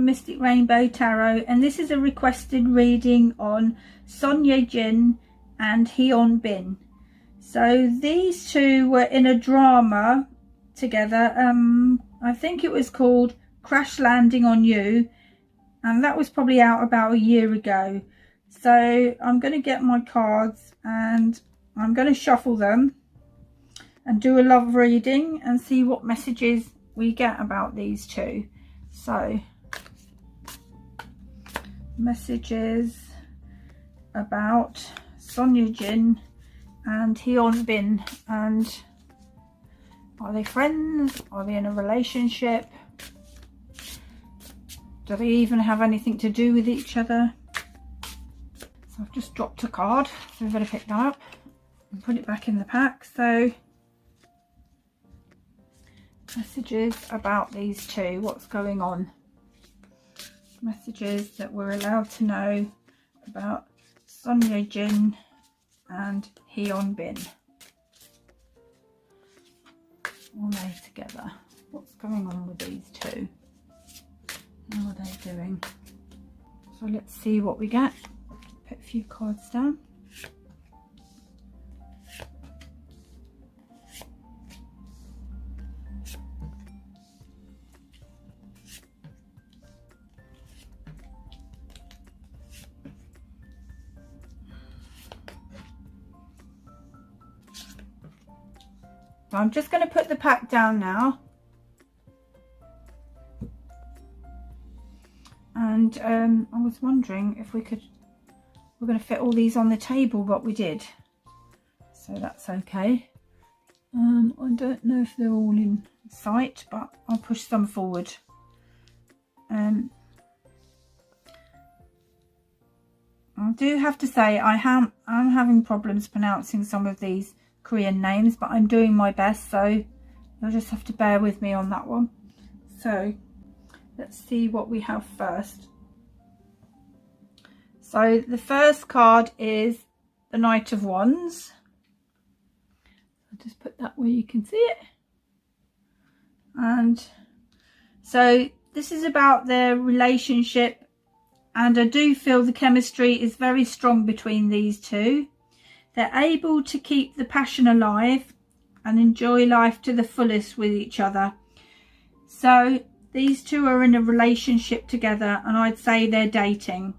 from Mystic Rainbow Tarot, and this is a requested reading on JIN and Hyun. So these two were in a drama together. I think it was called Crash Landing on You, and that was probably out about a year ago. So I'm going to get my cards and I'm going to shuffle them and do a love reading and see what messages we get about these two. So, messages about JIN and Hyun, and are they friends? Are they in a relationship? Do they even have anything to do with each other? So I've just dropped a card, so we've got to pick that up and put it back in the pack. So messages about these two, what's going on? Messages that we're allowed to know about JIN and Hyun. All they together. What's going on with these two? How are they doing? So let's see what we get. Put a few cards down. So I'm just going to put the pack down now. And I was wondering if we're going to fit all these on the table, but we did. So that's okay. I don't know if they're all in sight, but I'll push some forward. I do have to say I'm having problems pronouncing some of these Korean names, but I'm doing my best, so you'll just have to bear with me on that one. So let's see what we have first. So the first card is the Knight of Wands. I'll just put that where you can see it. And so this is about their relationship, and I do feel the chemistry is very strong between these two. They're able to keep the passion alive and enjoy life to the fullest with each other. So these two are in a relationship together, and I'd say they're dating,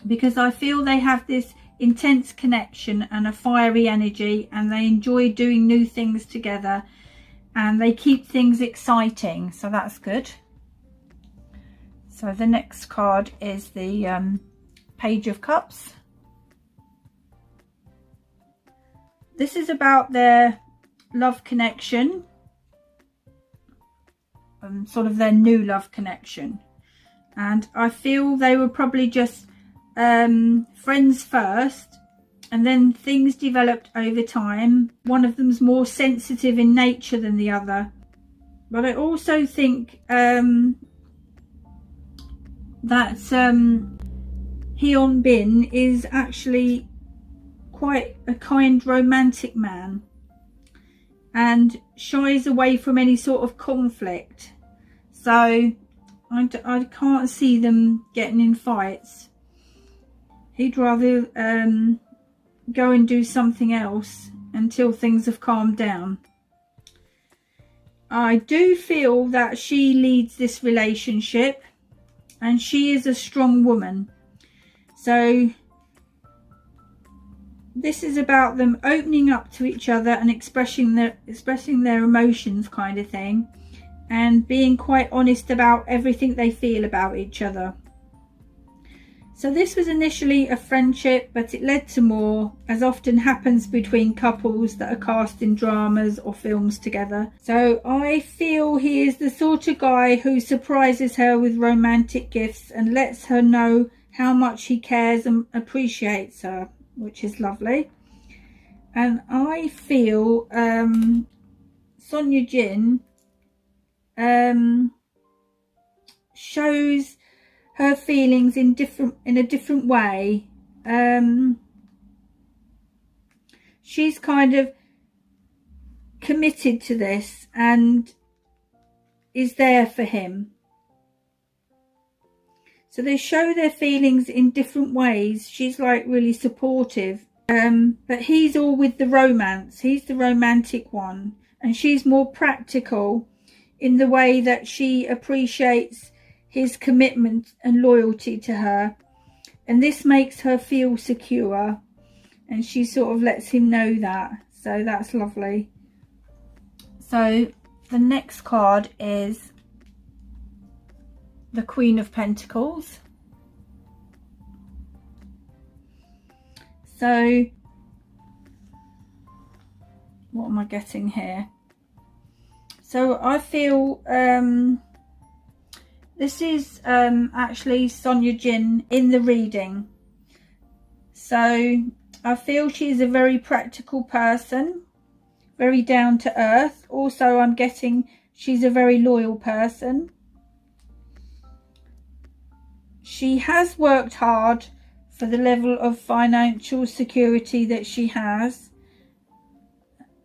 because I feel they have this intense connection and a fiery energy, and they enjoy doing new things together, and they keep things exciting. So that's good. So the next card is the Page of Cups. This is about their love connection, sort of their new love connection. And I feel they were probably just friends first, and then things developed over time. One of them's more sensitive in nature than the other. But I also think that Hyun is actually quite a kind romantic man and shies away from any sort of conflict. So I can't see them getting in fights. He'd rather go and do something else until things have calmed down. I do feel that she leads this relationship, and she is a strong woman. So this is about them opening up to each other and expressing their emotions, kind of thing, and being quite honest about everything they feel about each other. So this was initially a friendship, but it led to more, as often happens between couples that are cast in dramas or films together. So I feel he is the sort of guy who surprises her with romantic gifts and lets her know how much he cares and appreciates her, which is lovely. And I feel JIN shows her feelings in a different way. She's kind of committed to this and is there for him. So they show their feelings in different ways. She's like really supportive. But he's all with the romance. He's the romantic one. And she's more practical in the way that she appreciates his commitment and loyalty to her. And this makes her feel secure. And she sort of lets him know that. So that's lovely. So the next card is the Queen of Pentacles. So what am I getting here? So I feel this is actually Sonia Jin in the reading. So I feel she's a very practical person, very down to earth. Also, I'm getting she's a very loyal person. She has worked hard for the level of financial security that she has.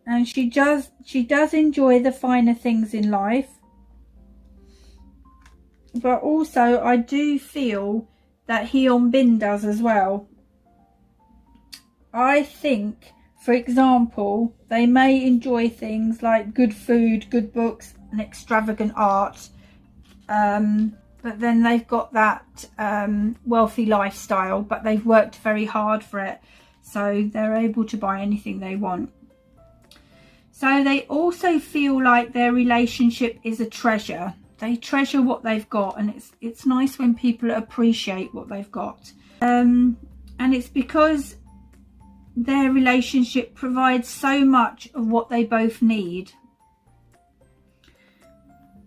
And she does enjoy the finer things in life. But also, I do feel that Hyun does as well. I think, for example, they may enjoy things like good food, good books, and extravagant art. But then they've got that wealthy lifestyle, but they've worked very hard for it. So they're able to buy anything they want. So they also feel like their relationship is a treasure. They treasure what they've got, and it's nice when people appreciate what they've got. And it's because their relationship provides so much of what they both need.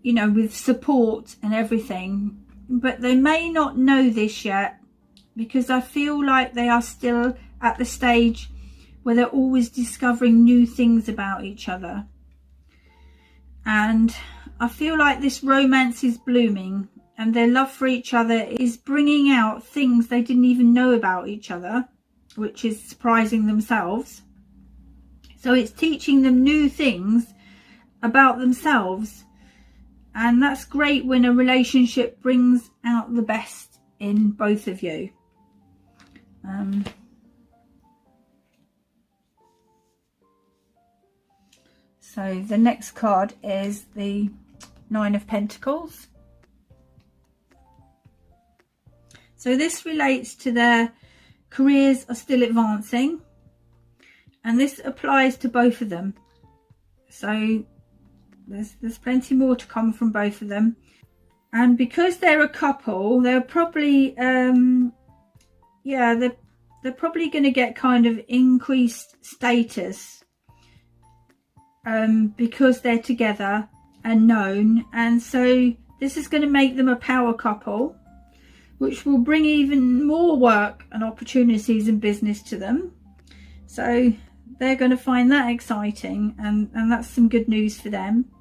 You know, with support and everything. But they may not know this yet, because I feel like they are still at the stage where they're always discovering new things about each other. And I feel like this romance is blooming, and their love for each other is bringing out things they didn't even know about each other, which is surprising themselves. So it's teaching them new things about themselves. And that's great when a relationship brings out the best in both of you. So the next card is the Nine of Pentacles. So this relates to their careers are still advancing. And this applies to both of them. So there's plenty more to come from both of them. And because they're a couple, they're probably they're probably going to get kind of increased status because they're together and known. And so this is going to make them a power couple, which will bring even more work and opportunities and business to them. So they're going to find that exciting, and that's some good news for them.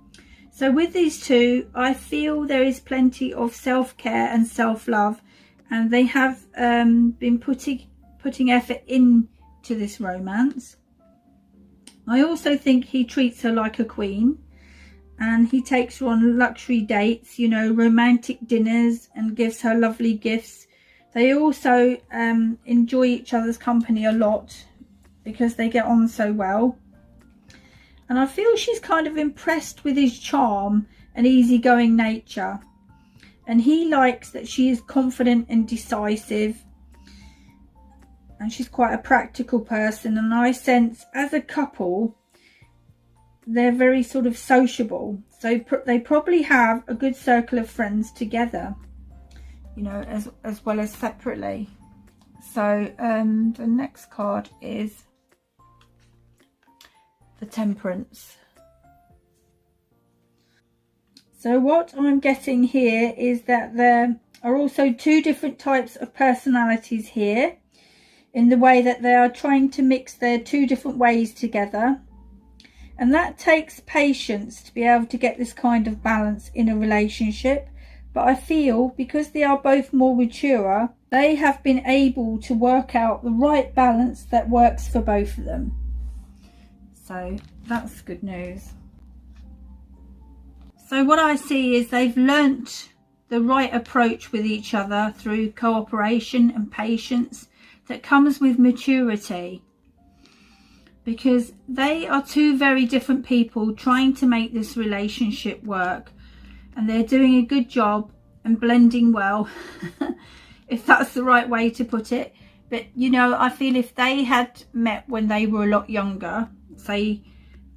So with these two, I feel there is plenty of self-care and self-love, and they have been putting effort into this romance. I also think he treats her like a queen, and he takes her on luxury dates, you know, romantic dinners, and gives her lovely gifts. They also enjoy each other's company a lot because they get on so well. And I feel she's kind of impressed with his charm and easygoing nature. And he likes that she is confident and decisive. And she's quite a practical person. And I sense as a couple, they're very sort of sociable. So they probably have a good circle of friends together, you know, as well as separately. So the next card is the Temperance. So what I'm getting here is that there are also two different types of personalities here, in the way that they are trying to mix their two different ways together. And that takes patience to be able to get this kind of balance in a relationship. But I feel because they are both more mature, they have been able to work out the right balance that works for both of them. So that's good news. So what I see is they've learnt the right approach with each other through cooperation and patience that comes with maturity, because they are two very different people trying to make this relationship work, and they're doing a good job and blending well, if that's the right way to put it. But you know, I feel if they had met when they were a lot younger, say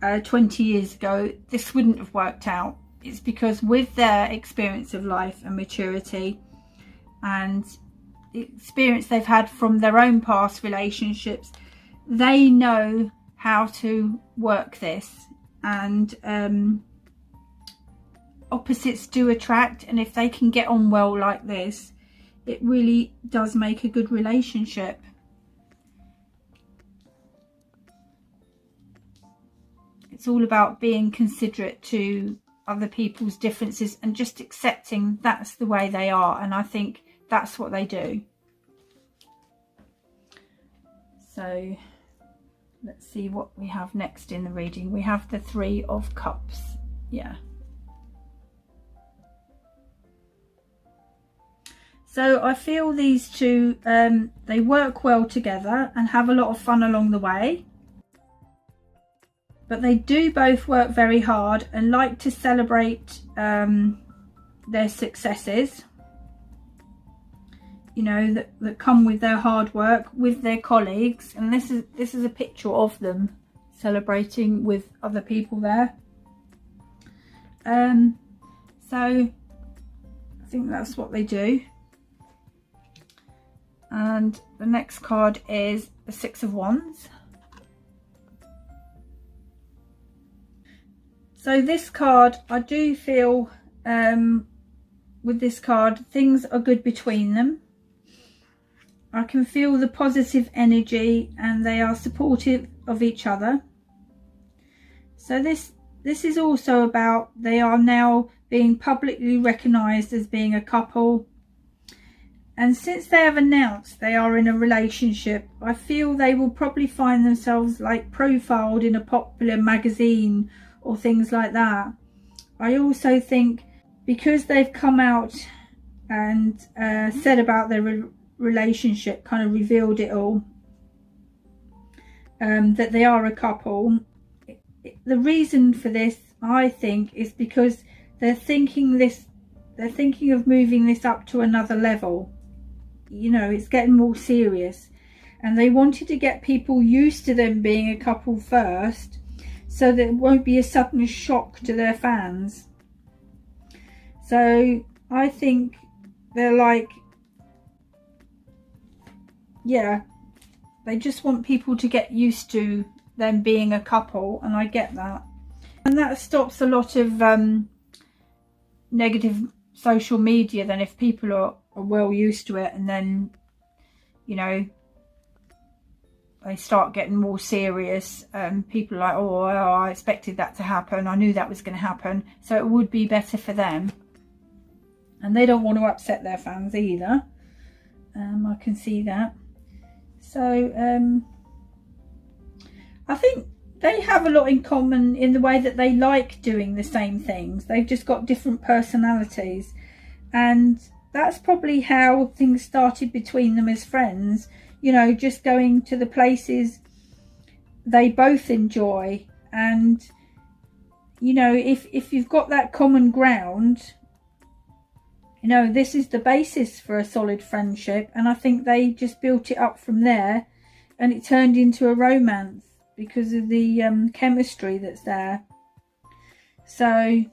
20 years ago, this wouldn't have worked out. It's because with their experience of life and maturity and the experience they've had from their own past relationships, they know how to work this, and opposites do attract, and if they can get on well like this, it really does make a good relationship. It's all about being considerate to other people's differences and just accepting that's the way they are, and I think that's what they do. So let's see what we have next in the reading. We have the Three of Cups. Yeah. So I feel these two, they work well together and have a lot of fun along the way. But they do both work very hard and like to celebrate their successes, you know, that come with their hard work with their colleagues. And this is a picture of them celebrating with other people there. So I think that's what they do. And the next card is the Six of Wands. So this card, I do feel with this card, things are good between them. I can feel the positive energy and they are supportive of each other. So this is also about, they are now being publicly recognised as being a couple. And since they have announced they are in a relationship, I feel they will probably find themselves like profiled in a popular magazine or things like that. I also think because they've come out and said about their relationship, kind of revealed it all, that they are a couple. The reason for this, I think, is because they're thinking of moving this up to another level. You know, it's getting more serious, and they wanted to get people used to them being a couple first, so that it won't be a sudden shock to their fans. So I think they're like, yeah, they just want people to get used to them being a couple, and I get that. And that stops a lot of negative social media then, if people are well used to it, and then, you know, they start getting more serious. People are like, oh, well, I expected that to happen. I knew that was going to happen. So it would be better for them. And they don't want to upset their fans either. I can see that. So I think they have a lot in common in the way that they like doing the same things. They've just got different personalities. And that's probably how things started between them as friends. You know, just going to the places they both enjoy. And, you know, if you've got that common ground, you know, this is the basis for a solid friendship. And I think they just built it up from there, and it turned into a romance because of the chemistry that's there. So,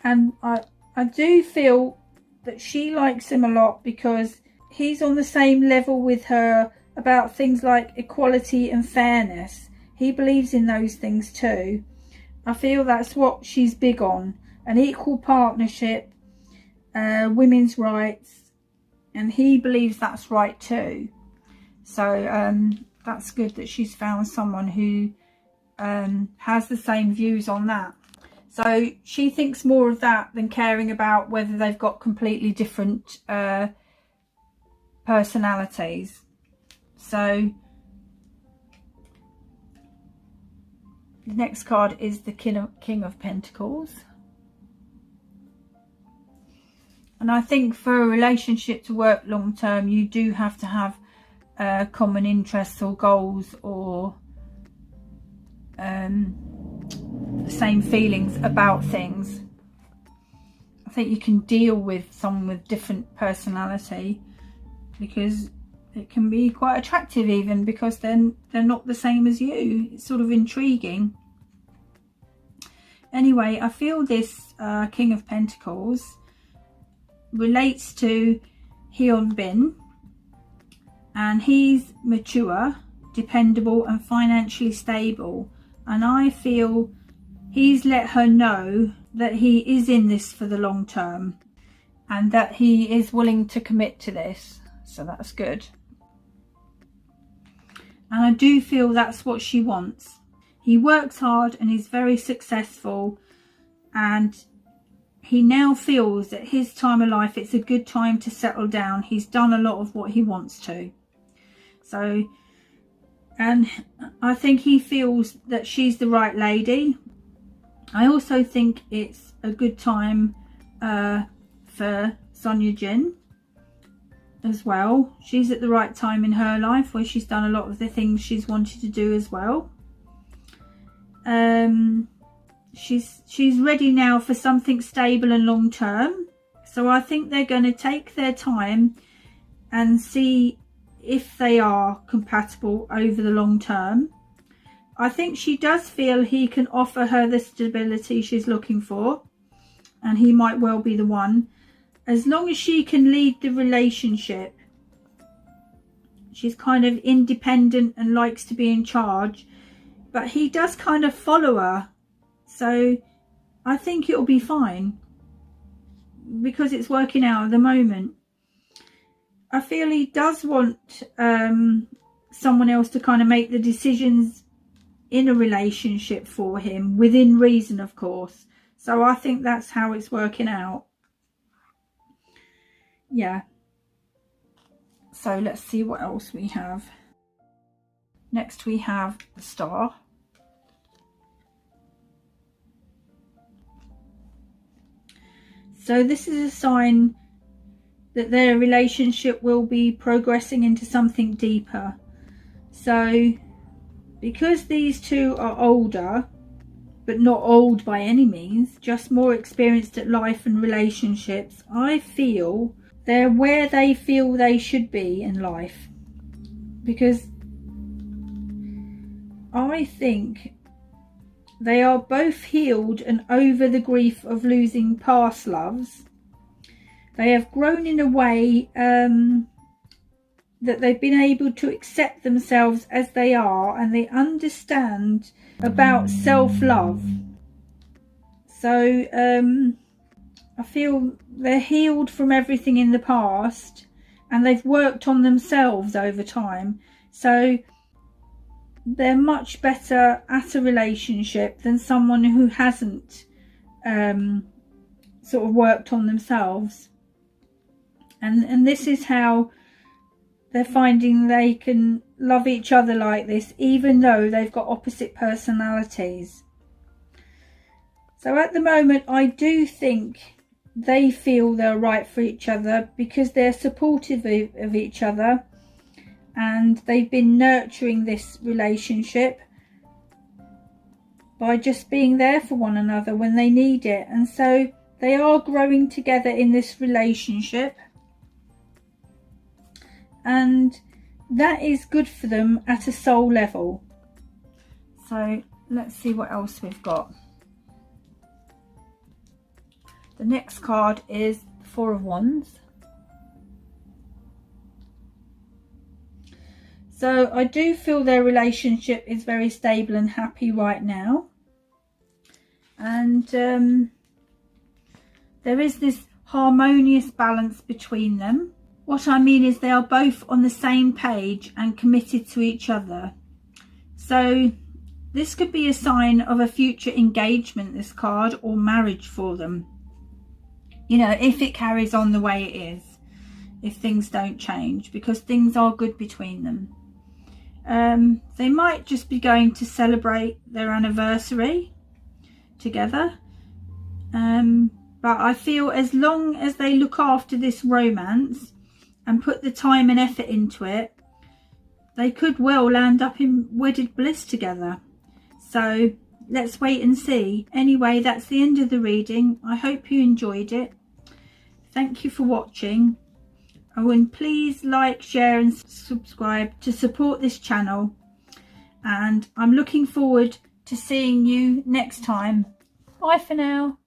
and I do feel that she likes him a lot because he's on the same level with her about things like equality and fairness. He believes in those things too. I feel that's what she's big on. An equal partnership, women's rights, and he believes that's right too. So that's good that she's found someone who has the same views on that. So she thinks more of that than caring about whether they've got completely different personalities. So the next card is the King of Pentacles. And I think for a relationship to work long term, you do have to have common interests or goals, or the same feelings about things. I think you can deal with someone with different personality, because it can be quite attractive, even because they're not the same as you. It's sort of intriguing. Anyway, I feel this King of Pentacles relates to Hyun, and he's mature, dependable and financially stable, and I feel he's let her know that he is in this for the long term and that he is willing to commit to this, so that's good. And I do feel that's what she wants. He works hard and is very successful, and he now feels that his time of life, it's a good time to settle down. He's done a lot of what he wants to. So, and I think he feels that she's the right lady. I also think it's a good time for JIN as well. She's at the right time in her life where she's done a lot of the things she's wanted to do as well. She's ready now for something stable and long term. So I think they're going to take their time and see if they are compatible over the long term. I think she does feel he can offer her the stability she's looking for, and he might well be the one, as long as she can lead the relationship. She's kind of independent and likes to be in charge, but he does kind of follow her, so I think it'll be fine because it's working out at the moment. I feel he does want someone else to kind of make the decisions in a relationship for him, within reason, of course. So I think that's how it's working out. Yeah. So let's see what else we have. Next we have the Star. So this is a sign that their relationship will be progressing into something deeper. So because these two are older, but not old by any means, just more experienced at life and relationships, I feel they're where they feel they should be in life. Because I think they are both healed and over the grief of losing past loves. They have grown in a way that they've been able to accept themselves as they are, and they understand about self-love. So I feel they're healed from everything in the past, and they've worked on themselves over time. So they're much better at a relationship than someone who hasn't sort of worked on themselves. And this is how they're finding they can love each other like this, even though they've got opposite personalities. So at the moment, I do think they feel they're right for each other because they're supportive of each other, and they've been nurturing this relationship by just being there for one another when they need it. And so they are growing together in this relationship, and that is good for them at a soul level. So let's see what else we've got. The next card is the Four of Wands. So I do feel their relationship is very stable and happy right now. And there is this harmonious balance between them. What I mean is they are both on the same page and committed to each other. So this could be a sign of a future engagement, this card, or marriage for them. You know, if it carries on the way it is, if things don't change, because things are good between them. They might just be going to celebrate their anniversary together. But I feel as long as they look after this romance and put the time and effort into it, they could well land up in wedded bliss together. So let's wait and see. Anyway, that's the end of the reading. I hope you enjoyed it. Thank you for watching. Oh, and please like, share and subscribe to support this channel. And I'm looking forward to seeing you next time. Bye for now.